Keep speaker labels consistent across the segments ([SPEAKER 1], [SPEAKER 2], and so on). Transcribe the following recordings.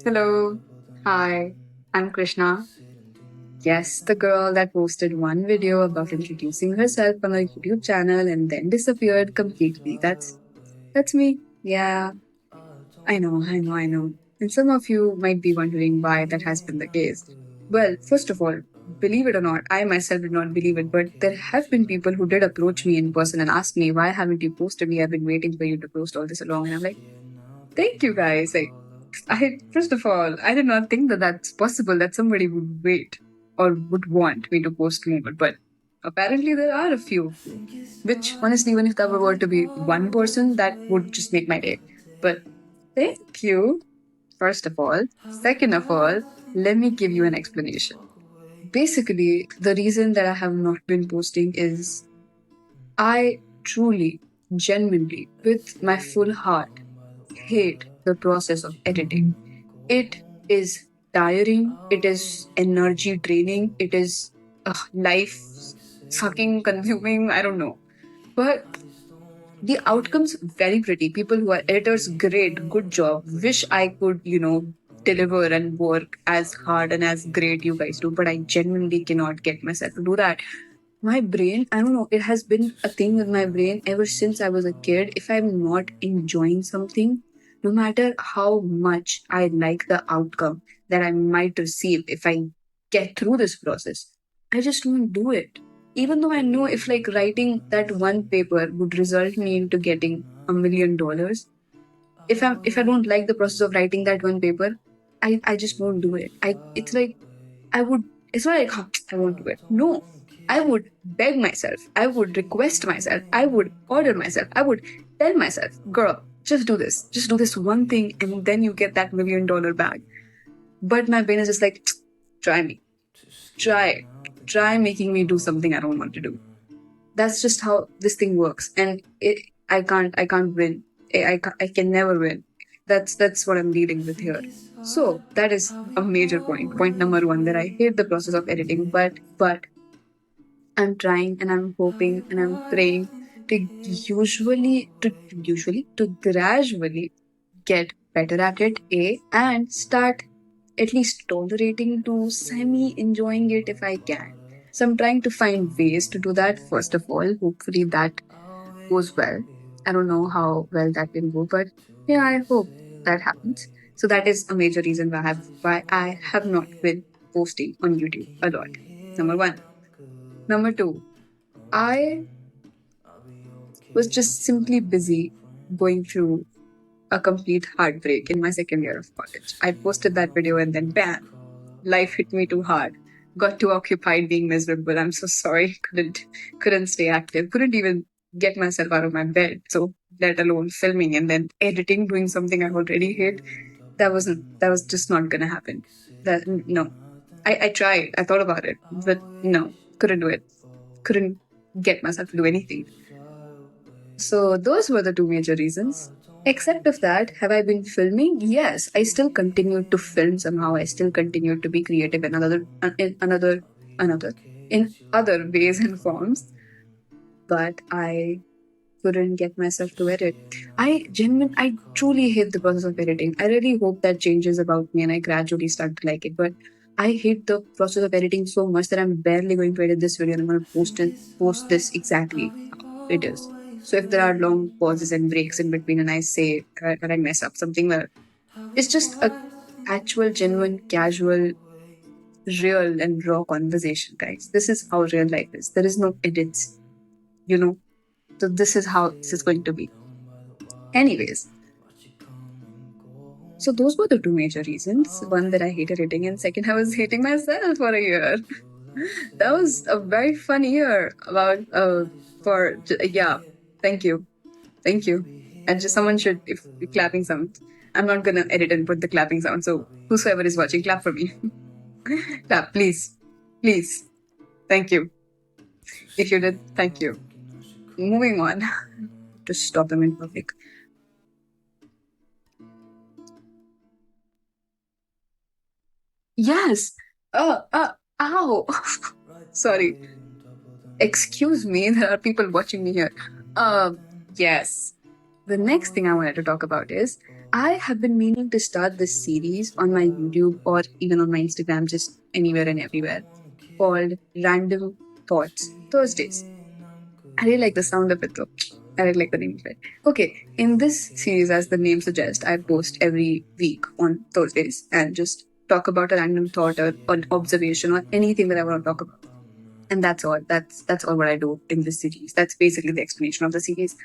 [SPEAKER 1] Hello. Hi. I'm Krishna. Yes, the girl that posted one video about introducing herself on a YouTube channel and then disappeared completely. That's me. Yeah, I know. And some of you might be wondering why that has been the case. Well, first of all, believe it or not, I myself did not believe it, but there have been people who did approach me in person and ask me, why haven't you posted me? I've been waiting for you to post all this along. And I'm like, thank you guys. I first of all, I did not think that that's possible that somebody would wait or would want me to post more, but apparently there are a few. Which honestly, even if that were to be one person, that would just make my day. But thank you, first of all. Second of all, let me give you an explanation. Basically, the reason that I have not been posting is I truly, genuinely, with my full heart, hate the process of editing. It is tiring, it is energy draining, it is life sucking, consuming, I don't know. But the outcome's very pretty. People who are editors, great, good job. Wish I could, deliver and work as hard and as great you guys do, but I genuinely cannot get myself to do that. My brain, I don't know, it has been a thing with my brain ever since I was a kid. If I'm not enjoying something, no matter how much I like the outcome that I might receive if I get through this process, I just won't do it. Even though I know if like writing that one paper would result me into getting $1 million, if I don't like the process of writing that one paper, I just won't do it. It's like I would, it's not like, "Huh, I won't do it." No, I would beg myself. I would request myself. I would order myself. I would tell myself, girl, just do this. Just do this one thing and then you get that $1 million bag. But my brain is just like, try me. Try. Try making me do something I don't want to do. That's just how this thing works. And I can't win. I can never win. That's what I'm dealing with here. So that is a major point. Point number one, that I hate the process of editing, but I'm trying and I'm hoping and I'm praying to gradually get better at it, A, and start at least tolerating to semi enjoying it if I can. So I'm trying to find ways to do that first of all. Hopefully that goes well. I don't know how well that will go, but yeah, I hope that happens. So that is a major reason why I have not been posting on YouTube a lot. Number one. Number two, I was just simply busy going through a complete heartbreak in my second year of college. I posted that video and then bam, life hit me too hard. Got too occupied being miserable. I'm so sorry. Couldn't stay active. Couldn't even get myself out of my bed. So let alone filming and then editing, doing something I already hate. That was just not gonna happen. That no. I tried. I thought about it, but no, couldn't do it. Couldn't get myself to do anything. So those were the two major reasons. Except of that, have I been filming? Yes, I still continued to film somehow. I still continued to be creative in in other ways and forms. But I couldn't get myself to edit. I truly hate the process of editing. I really hope that changes about me and I gradually start to like it. But I hate the process of editing so much that I'm barely going to edit this video and I'm going to post this exactly how it is. So if there are long pauses and breaks in between and I say that I mess up something, well, it's just a actual, genuine, casual, real and raw conversation, guys. This is how real life is. There is no edits, you know. So this is how this is going to be. Anyways, so those were the two major reasons. One, that I hated editing, and second, I was hating myself for a year. That was a very fun year. About yeah. Thank you, thank you. And just someone should, if clapping sound. I'm not gonna edit and put the clapping sound. So whosoever is watching, clap for me. Clap, please, please. Thank you. If you did, thank you. Moving on. Just stop them in public. Yes. Ow. Sorry. Excuse me, there are people watching me here. Yes. The next thing I wanted to talk about is I have been meaning to start this series on my YouTube or even on my Instagram, just anywhere and everywhere, called Random Thoughts Thursdays. I really like the sound of it though. I really like the name of it. Okay, in this series, as the name suggests, I post every week on Thursdays and just talk about a random thought or an observation or anything that I want to talk about. And that's all. That's all what I do in this series. That's basically the explanation of the series.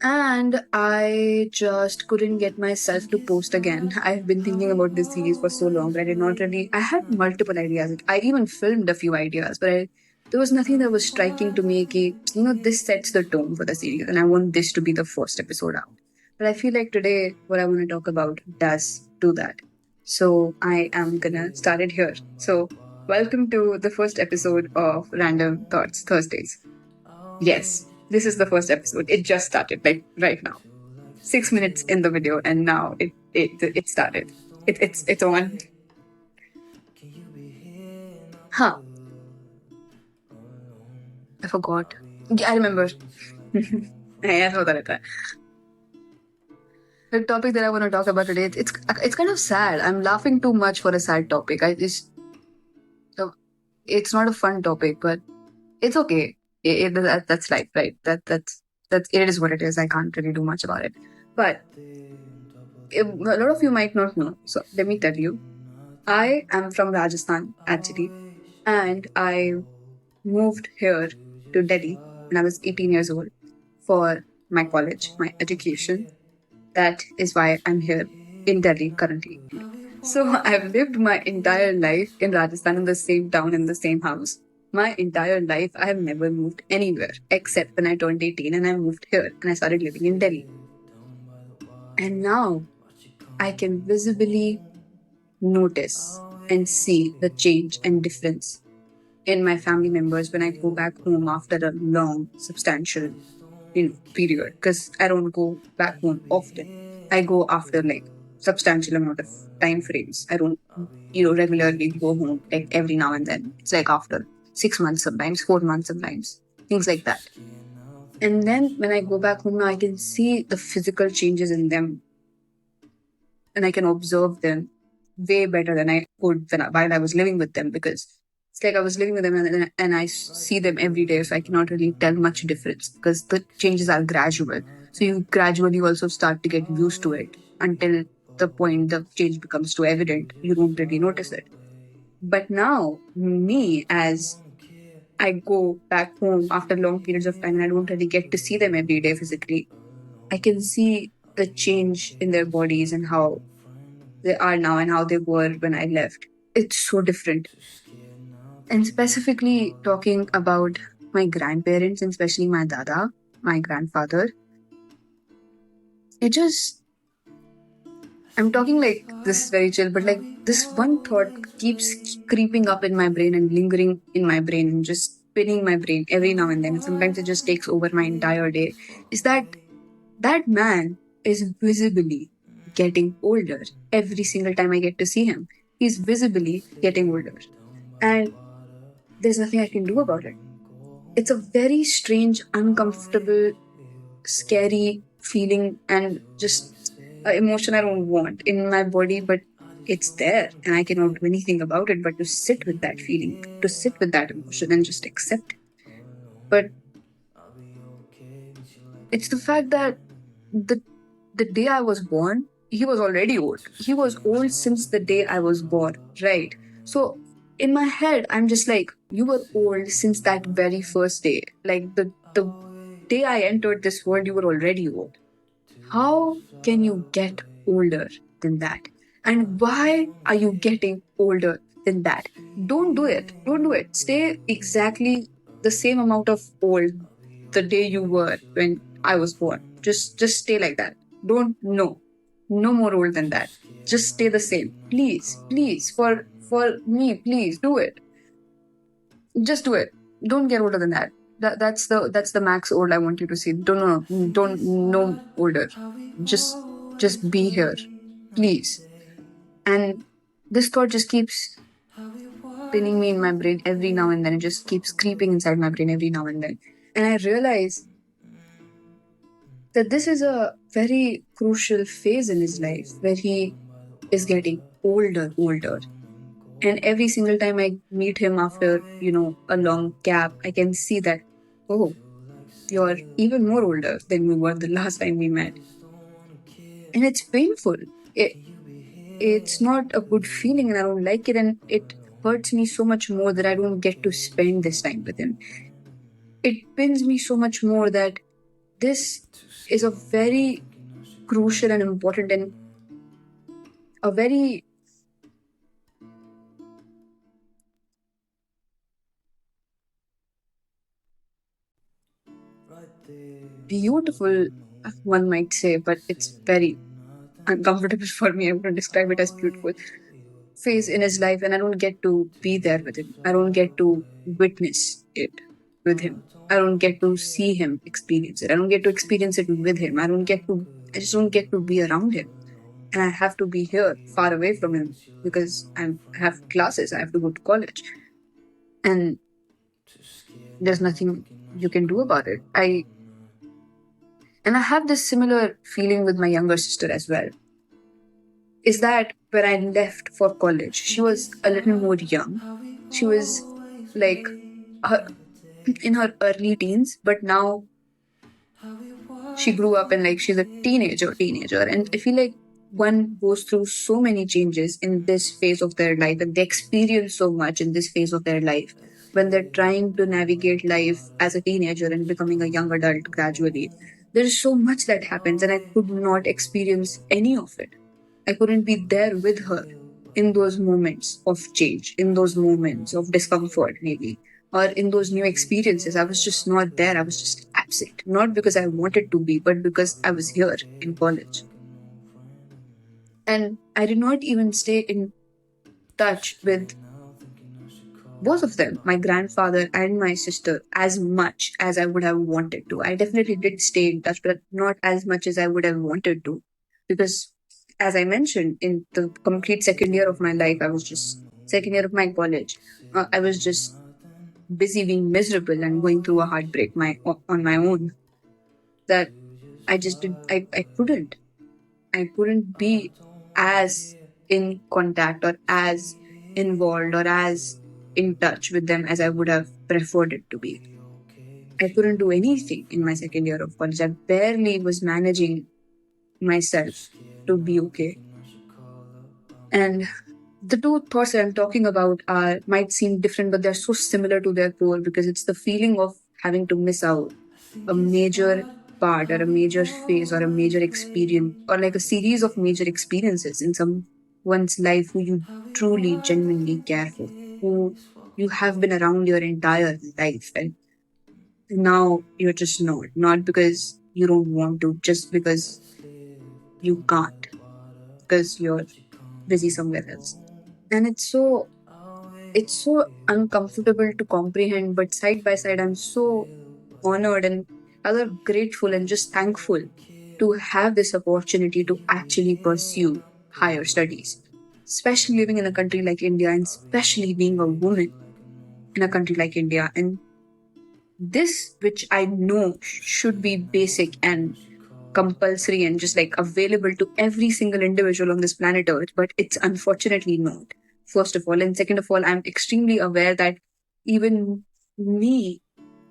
[SPEAKER 1] And I just couldn't get myself to post again. I've been thinking about this series for so long, but I did not really. I had multiple ideas. I even filmed a few ideas, but there was nothing that was striking to me. This sets the tone for the series, and I want this to be the first episode out. But I feel like today, what I want to talk about does do that. So I am gonna start it here. So, welcome to the first episode of Random Thoughts Thursdays. Yes, this is the first episode. It just started, like right now. 6 minutes in the video, and now it started. It's on. Huh? I forgot. Yeah, I remember. I know that. The topic that I want to talk about today, it's kind of sad. I'm laughing too much for a sad topic. It's not a fun topic, but it's okay. That's life, right? That's it is what it is. I can't really do much about it. But a lot of you might not know. So let me tell you. I am from Rajasthan actually, and I moved here to Delhi when I was 18 years old for my college, my education. That is why I'm here in Delhi currently. So I've lived my entire life in Rajasthan in the same town, in the same house. My entire life, I have never moved anywhere except when I turned 18 and I moved here and I started living in Delhi. And now I can visibly notice and see the change and difference in my family members when I go back home after a long, substantial, period. Because I don't go back home often. I go after like substantial amount of time frames. I don't, regularly go home like every now and then. It's like after 6 months sometimes, 4 months sometimes, things like that. And then when I go back home now, I can see the physical changes in them and I can observe them way better than I could while I was living with them because it's like I was living with them and I see them every day, so I cannot really tell much difference because the changes are gradual. So you gradually also start to get used to it until the point the change becomes too evident. You don't really notice it. But now, me, as I go back home after long periods of time and I don't really get to see them every day physically, I can see the change in their bodies and how they are now and how they were when I left. It's so different. And specifically talking about my grandparents, and especially my dada, my grandfather, it just, I'm talking like this is very chill, but like this one thought keeps creeping up in my brain and lingering in my brain and just spinning my brain every now and then. And sometimes it just takes over my entire day. Is that man is visibly getting older every single time I get to see him. He's visibly getting older. And there's nothing I can do about it. It's a very strange, uncomfortable, scary feeling and just an emotion I don't want in my body, but it's there and I cannot do anything about it but to sit with that feeling, to sit with that emotion and just accept it. But it's the fact that the the day I was born, he was already old. He was old since the day I was born, right? So in my head, I'm just like, you were old since that very first day. Like the day I entered this world, you were already old. How can you get older than that? And why are you getting older than that? Don't do it. Don't do it. Stay exactly the same amount of old the day you were when I was born. Just stay like that. Don't no more old than that. Just stay the same. Please, please, for me, please do it. Just do it. Don't get older than that. That's the max old I want you to see. Don't no older. Just be here, please. And this thought just keeps spinning me in my brain every now and then. It just keeps creeping inside my brain every now and then. And I realize that this is a very crucial phase in his life where he is getting older. And every single time I meet him after, a long gap, I can see that, oh, you're even more older than you were the last time we met. And it's painful. It, it's not a good feeling and I don't like it. And it hurts me so much more that I don't get to spend this time with him. It pains me so much more that this is a very crucial and important and a very beautiful, one might say, but it's very uncomfortable for me. I wouldn't describe it as beautiful phase in his life, and I don't get to be there with him. I don't get to witness it with him. I don't get to see him experience it. I don't get to experience it with him. I just don't get to be around him. And I have to be here, far away from him, because I have classes, I have to go to college. And there's nothing you can do about it. And I have this similar feeling with my younger sister as well. Is that when I left for college, she was a little more young. She was like her, in her early teens, but now she grew up and like she's a teenager. And I feel like one goes through so many changes in this phase of their life and they experience so much in this phase of their life when they're trying to navigate life as a teenager and becoming a young adult gradually. There's so much that happens and I could not experience any of it. I couldn't be there with her in those moments of change, in those moments of discomfort, maybe, or in those new experiences. I was just not there. I was just absent. Not because I wanted to be, but because I was here in college. And I did not even stay in touch with both of them, my grandfather and my sister, as much as I would have wanted to. I definitely did stay in touch, but not as much as I would have wanted to. Because, as I mentioned, in the complete second year of my life, second year of my college, I was just busy being miserable and going through a heartbreak on my own. That I just did, I couldn't be as in contact or as involved or as in touch with them as I would have preferred it to be. I couldn't do anything in my second year of college. I barely was managing myself to be okay. And the two thoughts that I'm talking about are might seem different, but they're so similar to their core because it's the feeling of having to miss out a major part or a major phase or a major experience or like a series of major experiences in someone's life who you truly genuinely care for, who you have been around your entire life and now you're just not because you don't want to, just because you can't, because you're busy somewhere else. And it's so uncomfortable to comprehend, but side by side I'm so honored and rather grateful and just thankful to have this opportunity to actually pursue higher studies, especially living in a country like India and especially being a woman in a country like India. And this, which I know should be basic and compulsory and just like available to every single individual on this planet Earth, but it's unfortunately not. First of all. And second of all, I'm extremely aware that even me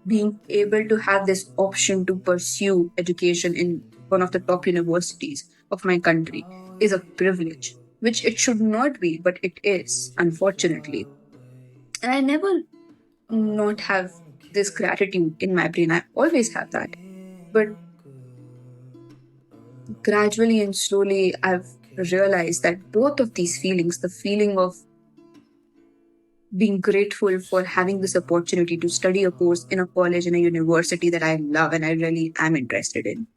[SPEAKER 1] being able to have this option to pursue education in one of the top universities of my country is a privilege, which it should not be, but it is, unfortunately. And I never not have this gratitude in my brain. I always have that. But gradually and slowly, I've realized that both of these feelings, the feeling of being grateful for having this opportunity to study a course in a college and a university that I love and I really am interested in,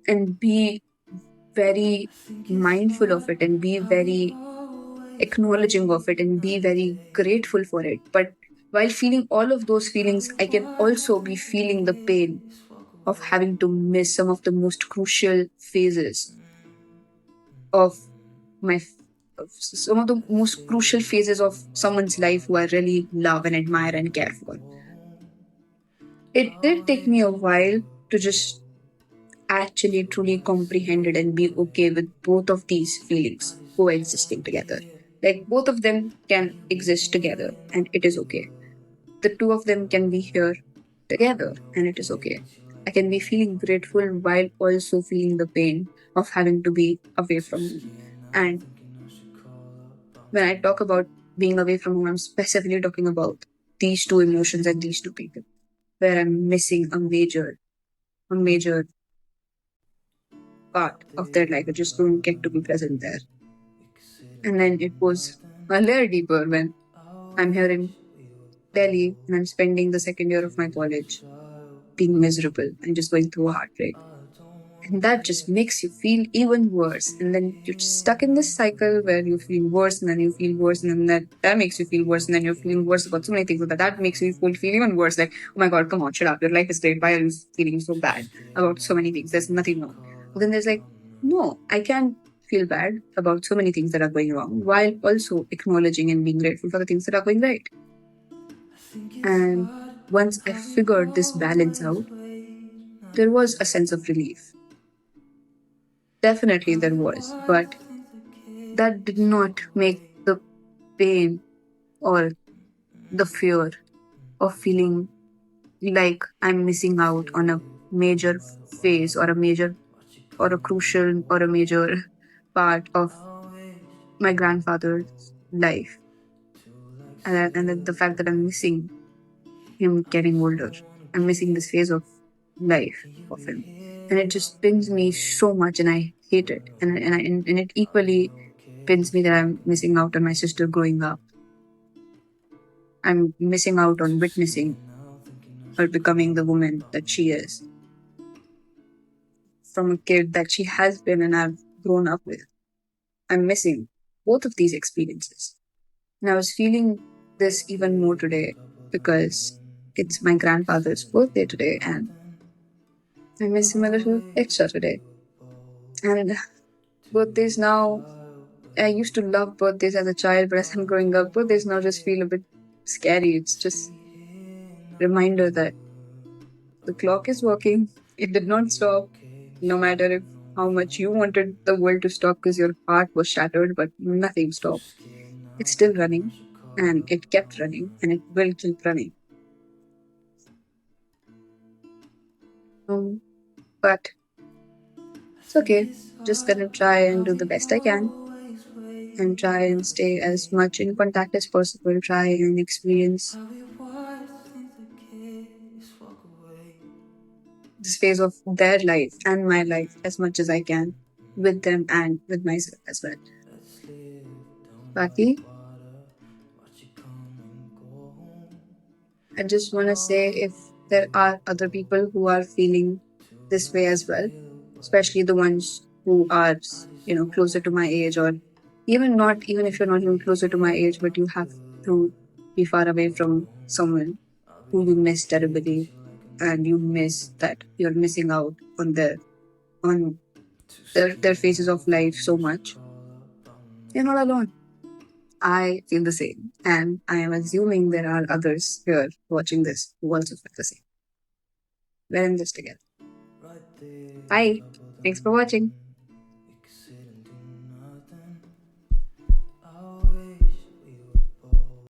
[SPEAKER 1] and be very mindful of it and be very acknowledging of it and be very grateful for it. But while feeling all of those feelings, I can also be feeling the pain of having to miss some of the most crucial phases of my of some of the most crucial phases of someone's life who I really love and admire and care for. It did take me a while to just actually truly comprehend it and be okay with both of these feelings coexisting together. Like both of them can exist together and it is okay. The two of them can be here together and it is okay. I can be feeling grateful while also feeling the pain of having to be away from home. And when I talk about being away from home, I'm specifically talking about these two emotions and these two people, where I'm missing a major part of their life. I just don't get to be present there. And then it goes a layer deeper when I'm here in Delhi and I'm spending the second year of my college being miserable and just going through a heartbreak. And that just makes you feel even worse. And then you're stuck in this cycle where you feel worse and then you feel worse and then that makes you feel worse and then you're feeling worse about so many things. But that makes you feel even worse. Like, oh my God, come on, shut up. Your life is great. Why are you feeling so bad about so many things? There's nothing wrong. But then there's like, no, I can feel bad about so many things that are going wrong while also acknowledging and being grateful for the things that are going right. And once I figured this balance out, there was a sense of relief. Definitely there was, but that did not make the pain or the fear of feeling like I'm missing out on a major phase or a major or a crucial or a major part of my grandfather's life. And then the fact that I'm missing him getting older. I'm missing this phase of life of him. And it just pins me so much and I hate it. And it equally pins me that I'm missing out on my sister growing up. I'm missing out on witnessing her becoming the woman that she is from a kid that she has been and I've grown up with. I'm missing both of these experiences. And I was feeling this even more today because it's my grandfather's birthday today and I miss him a little extra today. And birthdays now, I used to love birthdays as a child, but as I'm growing up, birthdays now just feel a bit scary. It's just a reminder that the clock is working. It did not stop, no matter if how much you wanted the world to stop because your heart was shattered, but nothing stopped. It's still running, and it kept running, and it will keep running. Um, but it's okay. Just gonna try and do the best I can and try and stay as much in contact as possible. Try and experience this phase of their life and my life as much as I can with them and with myself as well. Baki, I just want to say if there are other people who are feeling this way as well, especially the ones who are, closer to my age, or even if you're not even closer to my age, but you have to be far away from someone who you miss terribly and you miss that you're missing out on their phases of life so much. You're not alone. I feel the same. And I am assuming there are others here watching this who also feel the same. We're in this together. Bye. Thanks for watching.